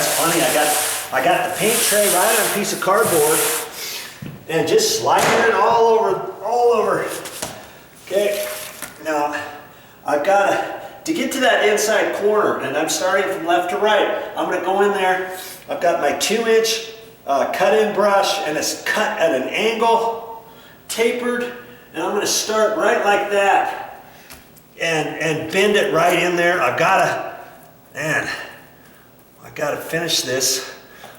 that's funny. I got the paint tray right on a piece of cardboard and just sliding it all over. Okay, now I've got to get to that inside corner, and I'm starting from left to right. I'm going to go in there. I've got my 2-inch cut-in brush, and it's cut at an angle, tapered, and I'm going to start right like that and bend it right in there. I gotta finish this.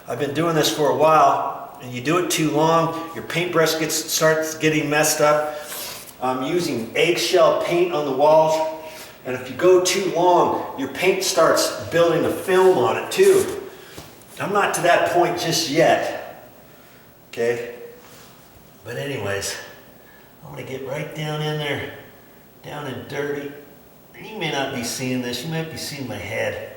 I've been doing this for a while, and you do it too long, your paintbrush starts getting messed up. I'm using eggshell paint on the walls, and if you go too long, your paint starts building a film on it too. I'm not to that point just yet, okay? But anyways, I'm gonna get right down in there, down and dirty. And you may not be seeing this, you might be seeing my head.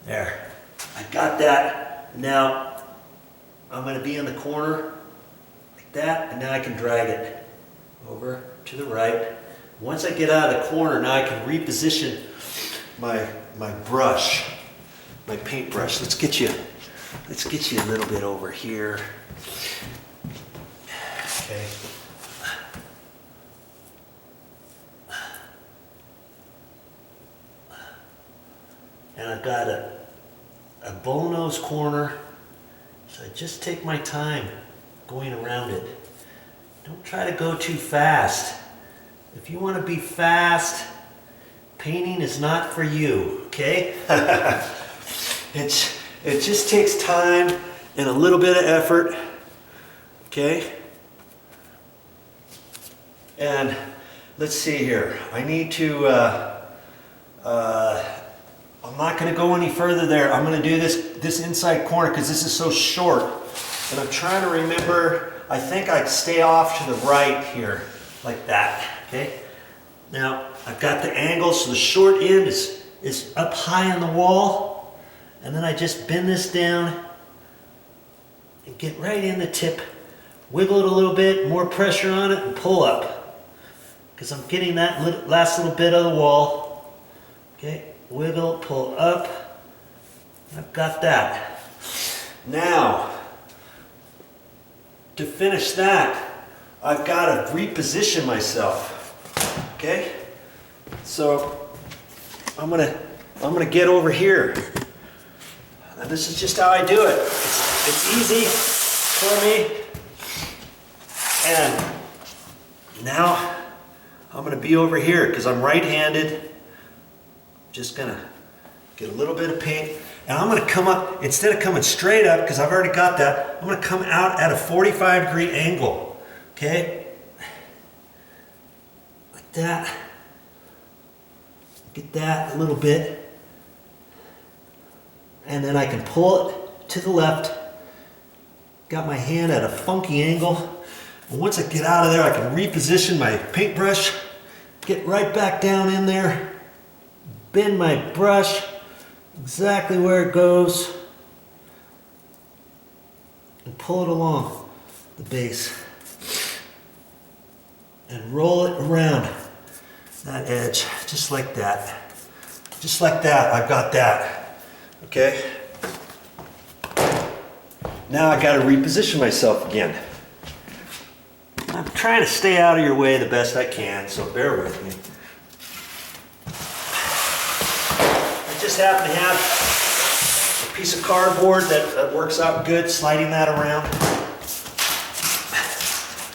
There, I got that. Now, I'm going to be in the corner like that, and now I can drag it over to the right. Once I get out of the corner, now I can reposition my brush, my paintbrush. Let's get you a little bit over here. Okay. And I've got a bullnose corner, so I just take my time going around it. Don't try to go too fast. If you want to be fast, painting is not for you, okay? It just takes time and a little bit of effort, okay? And let's see here. I need to, I'm not going to go any further there. I'm going to do this inside corner because this is so short. And I'm trying to remember, I think I'd stay off to the right here, like that, okay? Now, I've got the angle, so the short end is up high on the wall. And then I just bend this down and get right in the tip. Wiggle it a little bit, more pressure on it, and pull up. Because I'm getting that last little bit of the wall. Okay? Wiggle, pull up. I've got that. Now, to finish that, I've got to reposition myself. Okay? So I'm gonna get over here. And this is just how I do it. It's easy for me. And now I'm gonna be over here because I'm right-handed. Just gonna get a little bit of paint, and I'm gonna come up, instead of coming straight up, because I've already got that, I'm gonna come out at a 45-degree angle, okay? Like that. Get that a little bit, and then I can pull it to the left. Got my hand at a funky angle, and once I get out of there, I can reposition my paintbrush, get right back down in there, bend my brush exactly where it goes, and pull it along the base and roll it around that edge just like that. Just like that, I've got that. Okay? Now I got to reposition myself again. I'm trying to stay out of your way the best I can, so bear with me. Just happen to have a piece of cardboard that works out good, sliding that around.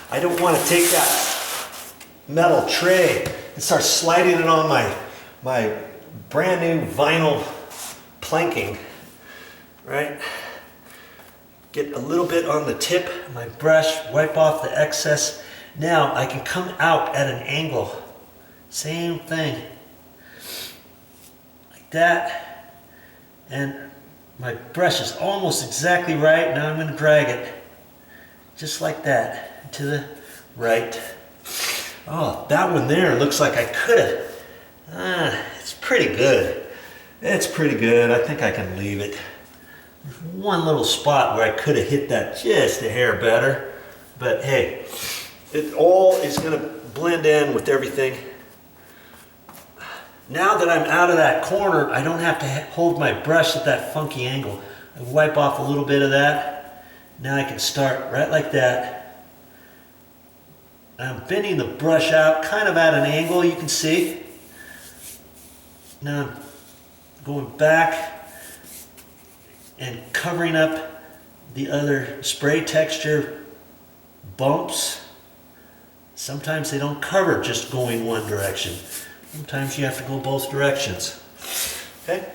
I don't want to take that metal tray and start sliding it on my brand new vinyl planking, right? Get a little bit on the tip of my brush, wipe off the excess. Now I can come out at an angle. Same thing. That, and my brush is almost exactly right. Now I'm going to drag it just like that to the right. Oh, that one there looks like I could have. It's pretty good. It's pretty good. I think I can leave it. There's one little spot where I could have hit that just a hair better, but hey, it all is going to blend in with everything. Now that I'm out of that corner, I don't have to hold my brush at that funky angle. I wipe off a little bit of that. Now I can start right like that. I'm bending the brush out kind of at an angle, you can see. Now I'm going back and covering up the other spray texture bumps. Sometimes they don't cover just going one direction. Sometimes you have to go both directions. Okay?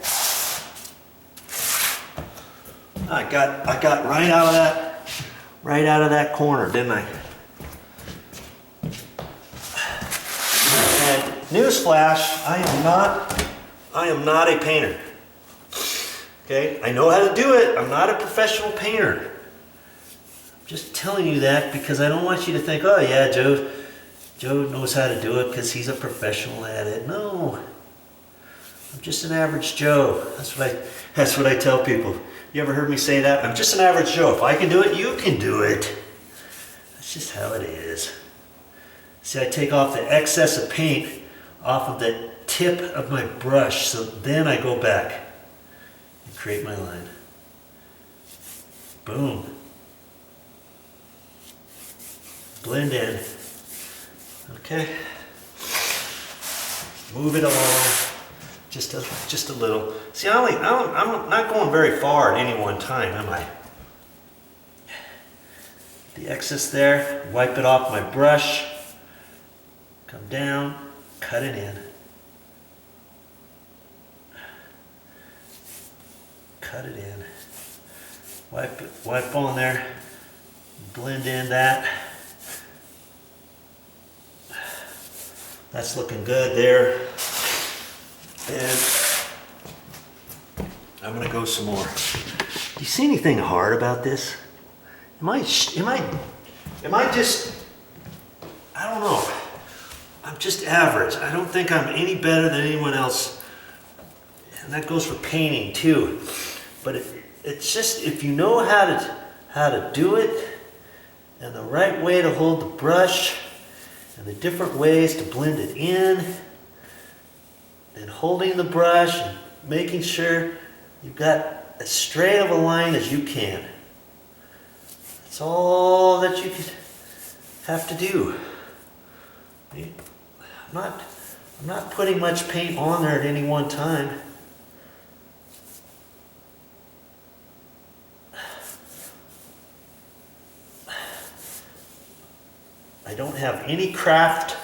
I got right out of that corner, didn't I? And newsflash, I am not a painter. Okay? I know how to do it. I'm not a professional painter. I'm just telling you that because I don't want you to think, oh yeah, Joe knows how to do it because he's a professional at it. No. I'm just an average Joe. That's what I tell people. You ever heard me say that? I'm just an average Joe. If I can do it, you can do it. That's just how it is. See, I take off the excess of paint off of the tip of my brush, so then I go back and create my line. Boom. Blend in. Okay. Move it along. Just a little. See, I'm not going very far at any one time, am I? The excess there, wipe it off my brush, come down, cut it in. Cut it in. Wipe on there, blend in that. That's looking good there. And I'm going to go some more. Do you see anything hard about this? Am I just, I don't know. I'm just average. I don't think I'm any better than anyone else. And that goes for painting too. But it's just, if you know how to do it, and the right way to hold the brush, and the different ways to blend it in, and holding the brush and making sure you've got as straight of a line as you can. That's all that you have to do. I'm not putting much paint on there at any one time. I don't have any craft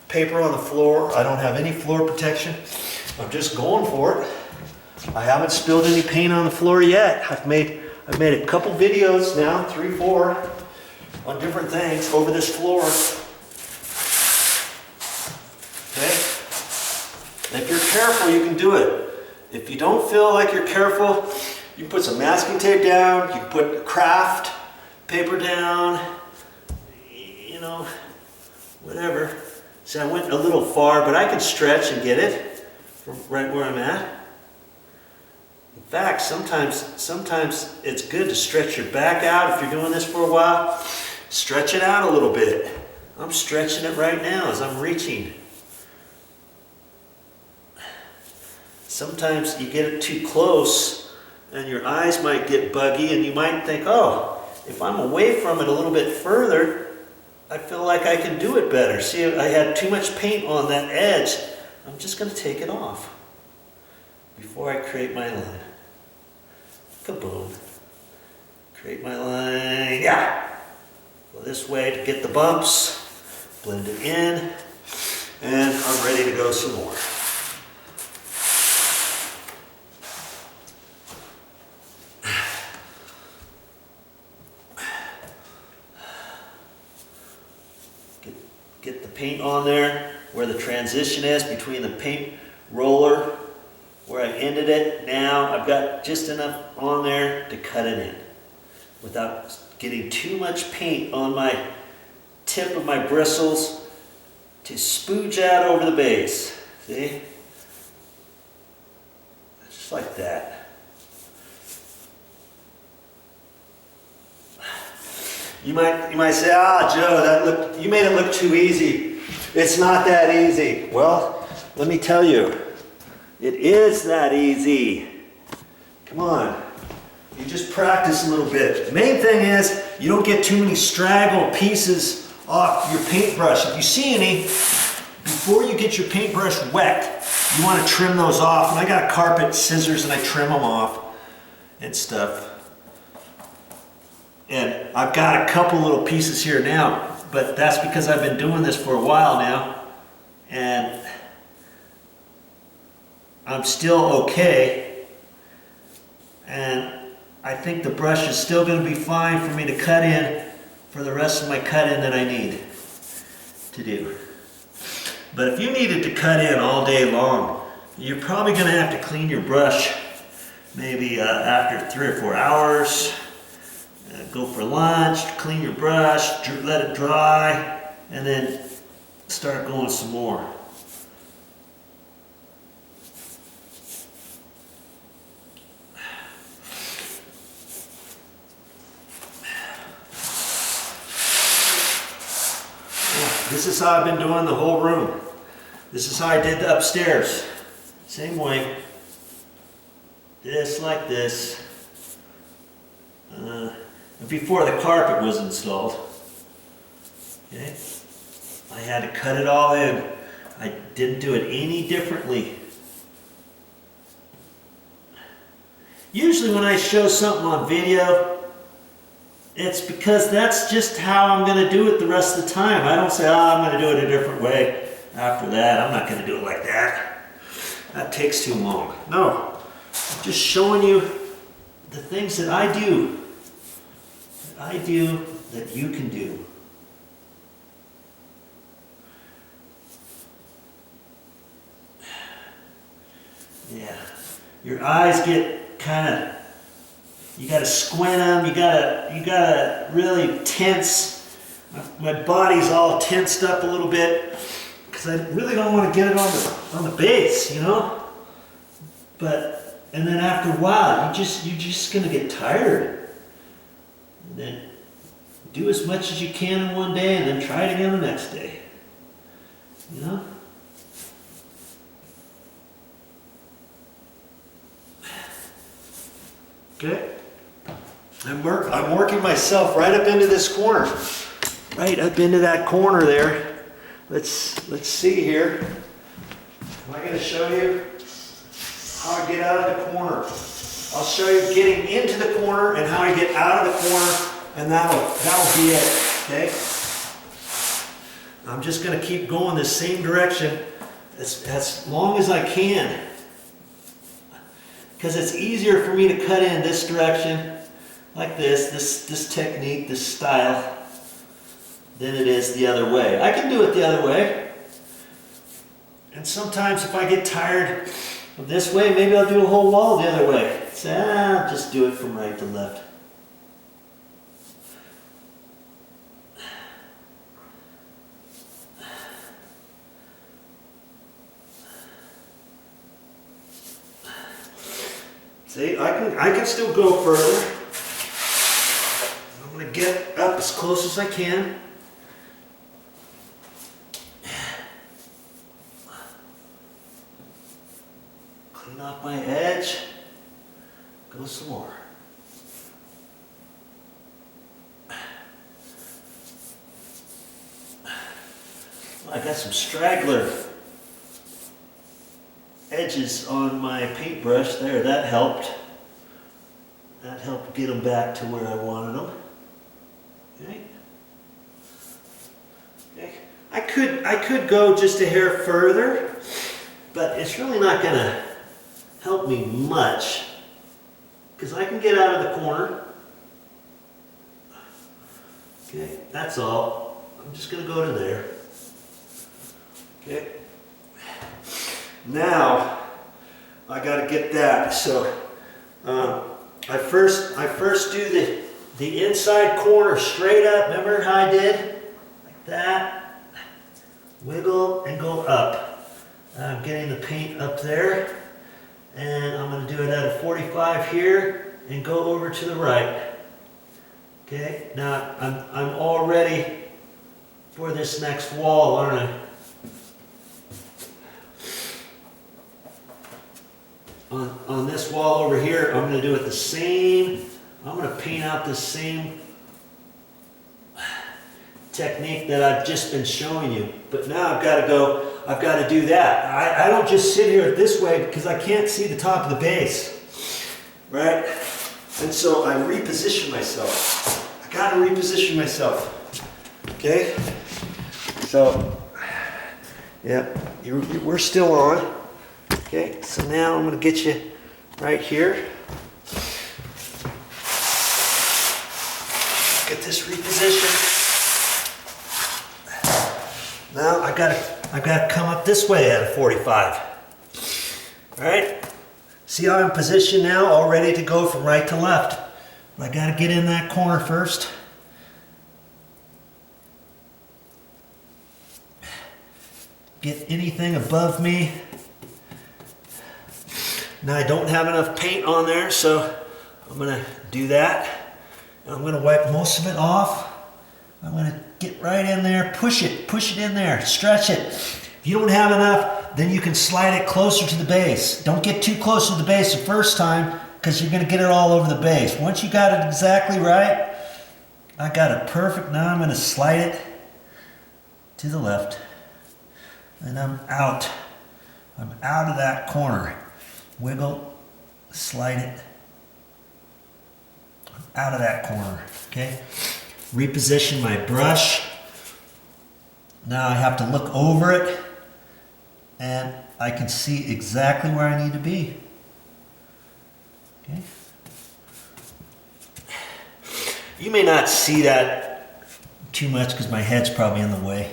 paper on the floor. I don't have any floor protection. I'm just going for it. I haven't spilled any paint on the floor yet. I've made a couple videos now, 3, 4, on different things over this floor. Okay? And if you're careful, you can do it. If you don't feel like you're careful, you can put some masking tape down, you can put craft paper down, you know, whatever. See, I went a little far, but I can stretch and get it from right where I'm at. In fact, sometimes it's good to stretch your back out if you're doing this for a while. Stretch it out a little bit. I'm stretching it right now as I'm reaching. Sometimes you get it too close and your eyes might get buggy and you might think, oh, if I'm away from it a little bit further, I feel like I can do it better. See, I had too much paint on that edge. I'm just going to take it off before I create my line. Kaboom. Create my line. Yeah. Go this way to get the bumps. Blend it in. And I'm ready to go some more. Get the paint on there where the transition is between the paint roller where I ended it. Now I've got just enough on there to cut it in without getting too much paint on my tip of my bristles to spooge out over the base. See? Just like that. You might say, ah, Joe, you made it look too easy. It's not that easy. Well, let me tell you, it is that easy. Come on. You just practice a little bit. The main thing is you don't get too many straggle pieces off your paintbrush. If you see any, before you get your paintbrush wet, you want to trim those off. And I got carpet scissors and I trim them off and stuff. And I've got a couple little pieces here now, but that's because I've been doing this for a while now. And I'm still okay. And I think the brush is still going to be fine for me to cut in for the rest of my cut in that I need to do. But if you needed to cut in all day long, you're probably going to have to clean your brush maybe after 3 or 4 hours. Go for lunch, clean your brush, let it dry, and then start going some more. This is how I've been doing the whole room. This is how I did the upstairs. Same way. Just like this. Before the carpet was installed. Okay. I had to cut it all in. I didn't do it any differently. Usually when I show something on video, it's because that's just how I'm going to do it the rest of the time. I don't say, oh, I'm going to do it a different way after that. I'm not going to do it like that. That takes too long. No, I'm just showing you the things that I do. That you can do. Yeah, your eyes get kind of, you got to squint them, you gotta really tense. My body's all tensed up a little bit because I really don't want to get it on the base, you know. But and then after a while, you're just gonna get tired. And then do as much as you can in one day and then try it again the next day. You know? Okay? I'm working myself right up into this corner. Right up into that corner there. Let's see here. Am I going to show you how I get out of the corner? I'll show you getting into the corner and how I get out of the corner, and that'll be it, okay? I'm just going to keep going the same direction as long as I can, because it's easier for me to cut in this direction, like this technique, this style, than it is the other way. I can do it the other way, and sometimes if I get tired of this way, maybe I'll do a whole wall the other way. Say, just do it from right to left. See, I can still go further. I'm going to get up as close as I can. Clean off my edge. Go some more. I got some straggler edges on my paintbrush there. That helped. That helped get them back to where I wanted them. Okay. Okay. I could go just a hair further, but it's really not going to help me much. Because I can get out of the corner. Okay, that's all. I'm just going to go to there. Okay. Now, I got to get that. So, I first do the inside corner straight up. Remember how I did? Like that. Wiggle and go up. I'm getting the paint up there. And I'm going to do it at a 45 here and go over to the right. Okay, now I'm all ready for this next wall, aren't I? On this wall over here, I'm going to do it the same. I'm going to paint out the same technique that I've just been showing you. But now I've got to do that. I don't just sit here this way because I can't see the top of the base, right? And so I reposition myself. I got to reposition myself. Okay? So, yeah, we're still on. Okay, so now I'm going to get you right here. Get this repositioned. Now I gotta come up this way at a 45. All right. See how I'm positioned now, all ready to go from right to left. But I gotta get in that corner first. Get anything above me. Now I don't have enough paint on there, so I'm gonna do that. I'm gonna wipe most of it off. I'm gonna get right in there, push it in there, stretch it. If you don't have enough, then you can slide it closer to the base. Don't get too close to the base the first time because you're gonna get it all over the base. Once you got it exactly right, I got it perfect. Now I'm gonna slide it to the left and I'm out. I'm out of that corner. Wiggle, slide it, out of that corner, okay? Reposition my brush. Now I have to look over it and I can see exactly where I need to be, okay? You may not see that too much because my head's probably in the way,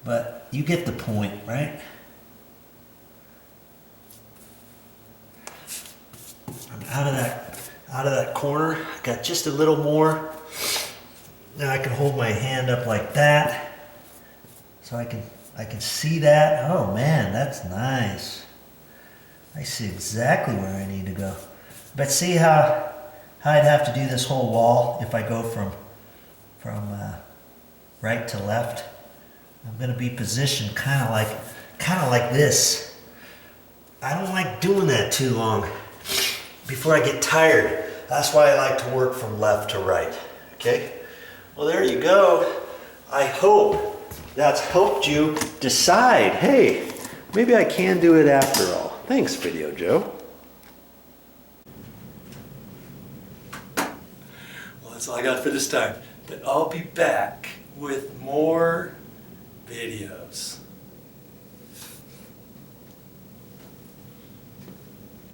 but you get the point, right? I'm out of that corner. I got just a little more. Now I can hold my hand up like that, so I can see that. Oh man, that's nice. I see exactly where I need to go. But see how I'd have to do this whole wall if I go from right to left. I'm going to be positioned kind of like this. I don't like doing that too long before I get tired. That's why I like to work from left to right. Okay? Well, there you go. I hope that's helped you decide, hey, maybe I can do it after all. Thanks, VideoJoe. Well, that's all I got for this time. But I'll be back with more videos.